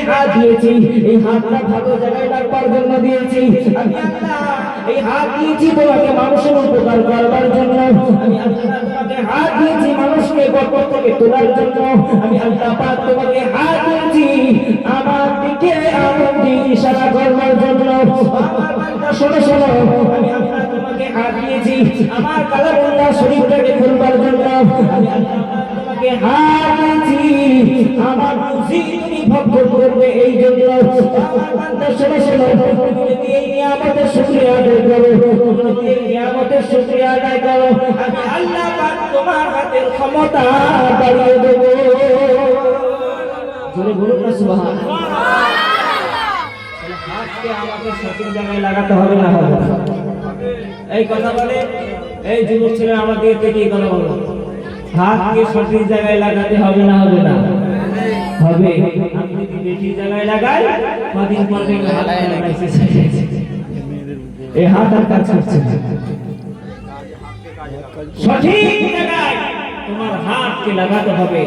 হাত দিয়েছি, এই হাতটা ভালো জায়গায় রাখবার জন্য দিয়েছি। আমি আল্লাহ এই হাত দিয়েছি তোমাকে মানুষের উপকার করবার জন্য। আমি আল্লাহ তোমাকে হাত দিয়েছি মানুষকে গর্ত থেকে তোলার জন্য। আমি আল্লাহ পাক তোমাকে হাত দিয়েছি আমার দিকে আনন্দ ইশারা করবার জন্য। আমার বান্দা শোনো শোনো, আমি আল্লাহ তোমাকে হাত দিয়েছি আমার কালামুল্লাহ শরীফটাকে খুলবার জন্য। আমি আল্লাহ তোমাকে হাত দিয়েছি আমার খুশি তুমি ভক্ষণ করবে এই জন্য। আমার বান্দা শোনো শোনো, তুমি যদি এই নিয়ামতের শুকরিয়া আদায় করো, তুমি যদি এই নিয়ামতের শুকরিয়া আদায় করো, আমি আল্লাহ পাক তোমার হাতের ক্ষমতা বাড়িয়ে দেব। জোরে বলুন না সুবহানাল্লাহ। হাতকে আমাকে সঠিক জায়গায় লাগাতে হবে না হবে? এই কথা বলে এই যুবক ছেলে আমার দিকে থেকে এই কথা বলো, হাতকে সঠিক জায়গায় লাগাতে হবে না হবে না হবে? আমি যদি বেশি জায়গায় লাগাই কদিন পর দেখবে হাত লাগাইছে, এই হাত আর কাজ করছে না। সঠিক জায়গায় তোমার হাতকে লাগাতে হবে।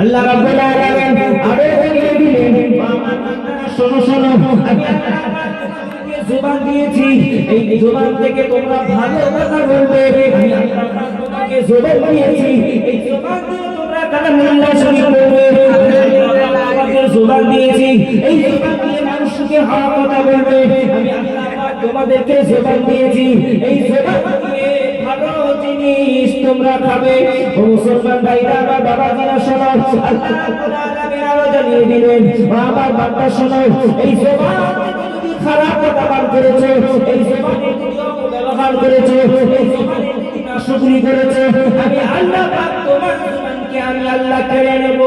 আল্লাহ রাব্বুল আলামিন আবেদন দিলেন, আমার বান্দারা শোনো শোনো, আমি আল্লাহ তোমাদেরকে জবান দিয়েছি, এই জবান থেকে তোমরা ভালো কথা বলবে। আমি আল্লাহ তোমাকে জবান দিয়েছি, এই জবান দিয়ে তোমরা কালামুল্লাহ শরীফ পড়বে। আমি আল্লাহ তোমাকে জবান দিয়েছি, এই জবান দিয়ে মানুষকে হক কথা বলবে। আমি আল্লাহ তোমাদেরকে জবান দিয়েছি, এই জবান দিয়ে ভালো জিনিস তোমরা খাবে। ও মুসলমান ভাইরা আমার বাবা যারা শোনো, আল্লাহ রাব্বুল আলামিন আরো জানিয়ে দিলেন, আমার বান্দা শোনো, এই জবান থেকে যদি খারাপ কথা বার করেছো, এই জবানের যদি অপব্যবহার করেছো, এই জবানের যদি নাশকরি করেছো, আমি আল্লাহ পাক তোমার জবানকে আমি আল্লাহ কেড়ে নেব।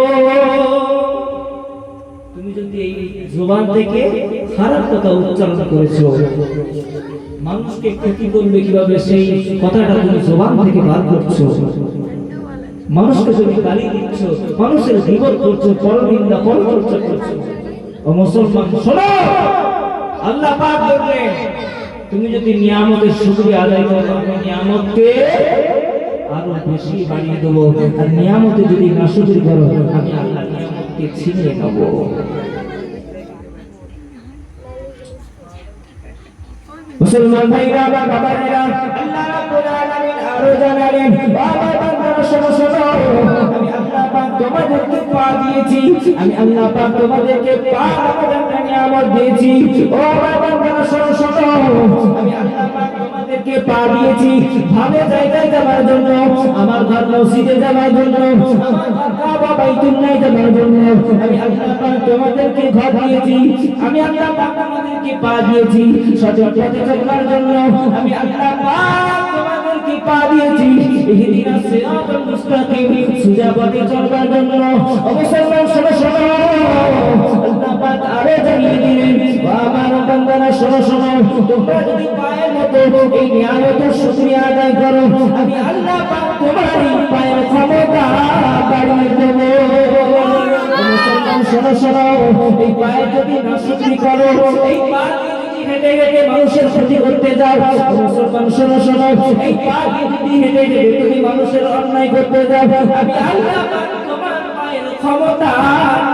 তুমি যদি এই জবান থেকে খারাপ কথা উচ্চারণ করেছো, মানুষকে ক্ষতি করবে কিভাবে সেই কথাটা তুমি জবান থেকে বার করছো, মানুষকে তুমি গালি দিচ্ছ, মানুষের বিপদ করছো, পরনিন্দা পরচর্চা করছো। ও মুসলমান শোনো, আল্লাহ পাক বললেন তুমি যদি নিয়ামতের শুকরিয়া আদায় করো, আমি নিয়ামতকে আরো বেশি বাড়িয়ে দেবো। আর নিয়ামতে যদি নাশুকরি করো, আমি আল্লাহ নিয়ামতকে ছিনিয়ে নেব। মুসলমান ভাইরা বা বাবারা, আল্লাহ রাব্বুল আলামিন আরো জানালেন, বাবা বান্দারা শোনো শোনো, আমি আল্লাহ পাক তোমাদেরকে পা দিয়েছি, আমি আল্লাহ পাক তোমাদেরকে পা নামক নিয়ামত দিয়েছি। ও বাবা বান্দারা শোনো শোনো, আমি আল্লাহ পাক তোমাদেরকে পা দিয়েছি ভালো জায়গায় যাবার জন্য, আমার ঘর মসজিদে যাবার জন্য, আমার ঘর কাবা বাইতুল্লাহ যাবার জন্য। আমি আল্লাহ পাক তোমাদেরকে ঘর দিয়েছি, আমি আল্লাহ পাক তোমাদেরকে পা দিয়েছি সঠিক পথে চলবার জন্য। আমি আল্লাহ পাক তোমাদেরকে পা দিয়েছি ইহদিনাস সিরাতাল মুস্তাকিম, সোজা পথে চলবার জন্য। মুসলমান শোনো শোনো, আল্লাহ পাক আরো জানিয়ে দিলেন, আমার বান্দারা শোনো শোনো, তোমরা যদি পায়ের মতো এই নিয়ামতের শুকরিয়া আদায় করো, আমি আল্লাহ পাক তোমার এই পায়ের ক্ষমতা বাড়িয়ে দেব। মুসলমান শোনো শোনো, এই পায়ের যদি নাশুকরি করো, এই পা হেঁটে হেঁটে মানুষের ক্ষতি করতে যাও, মুসলমান শোনো শোনো, এই পা যদি হেঁটে হেঁটে তুমি মানুষের অন্যায় করতে যাও, আমি আল্লাহ পাক তোমার পায়ের ক্ষমতা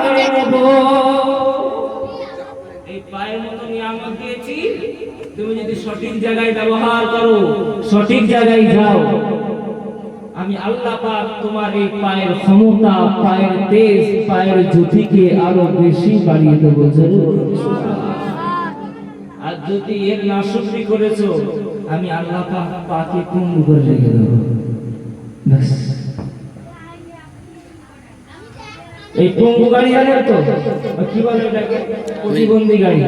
কেড়ে নেব। এই পায়ের মতো নিয়ামত দিয়েছি, তুমি যদি সঠিক জায়গায় ব্যবহার করো, সঠিক জায়গায় যাও, আমি আল্লাহ পাক তোমার এই পায়ের ক্ষমতা, পায়ের তেজ, পায়ের জ্যোতিকে আরো বেশি বাড়িয়ে দেবো। আর যদি এর নাশুকরি করেছো, আমি আল্লাহ পাক পাকে পঙ্গু করে রেখে দেবো। ব্যাস, এই পঙ্গু গাড়ি আছে তো, কি বলে এটাকে, প্রতিবন্ধী গাড়ি,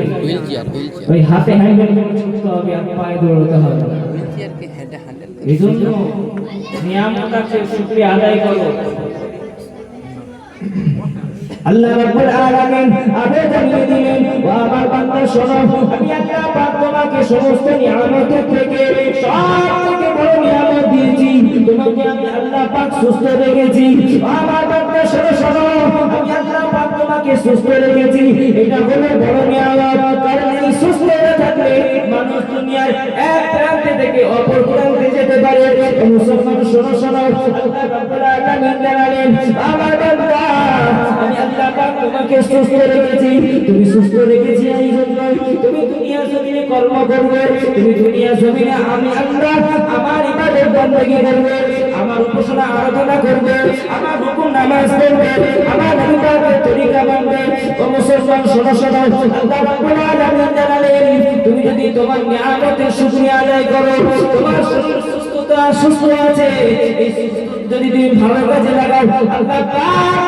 ওই হাতে হ্যান্ডেল করে ছুটতে হবে আর পায়ে দৌড়াতে হবে। এই জন্য নিয়ামতকে শুকরিয়া আদায় করো। আল্লাহ রাব্বুল আলামিন আগে জানিয়ে দিলেন, আমার বান্দা শোনো, আমি আল্লাহ পাক তোমাকে সমস্ত নিয়ামতের থেকে সবথেকে বড় নিয়ামত দিয়েছি, তোমাকে আমি আল্লাহ পাক সুস্থ রেখেছি। আমার বান্দা শোনো শোনো, আমি আল্লাহ পাক তোমাকে সুস্থ রেখেছি, এটা হলো বড় নিয়ামত। কারণ এই সুস্থ না থাকলে মানুষ দুনিয়ার এক প্রান্ত থেকে অপর প্রান্তে যেতে পারে। মুসলমান শোনো শোনো, আল্লাহ রাব্বুল আলামিন জানালেন, আমার বান্দা তোমাকে সুস্থ রেখেছি, তুমি সুস্থ রেখেছি এই জন্য তুমি দুনিয়া জমিনে কর্ম করবে, তুমি দুনিয়া জমিনে আমি আল্লাহ আমার ইবাদত বندگی করবে, আমার উপাসনা আরাধনা করবে, আমার হুকুম নামাজ পড়বে, আমার নবী পাকের তরিকা মানবে। ও মুসলমান শোনো শোনো, আল্লাহ রাব্বুল আলামিন জানালেন তুমি যদি তোমার নিয়ামতের শুকরিয়া আদায় করো, তোমার শরীর সুস্থ আছে, এই সুস্থ যদি তুমি ভালো কাজে লাগাও, আল্লাহ পাক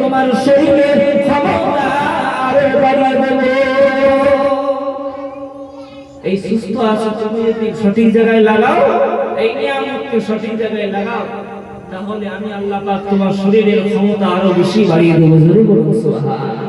তোমার শরীরের ক্ষমতা আরো বাড়িয়ে দেবে। এই সুস্থ আছো তুমি যদি সঠিক জায়গায় লাগাও, এই নিয়ামতকে সঠিক জায়গায় লাগাও, তাহলে আমি আল্লাহ পাক তোমার শরীরের ক্ষমতা আরো বেশি বাড়িয়ে দেব। জোরে বলুন সুবহানাল্লাহ।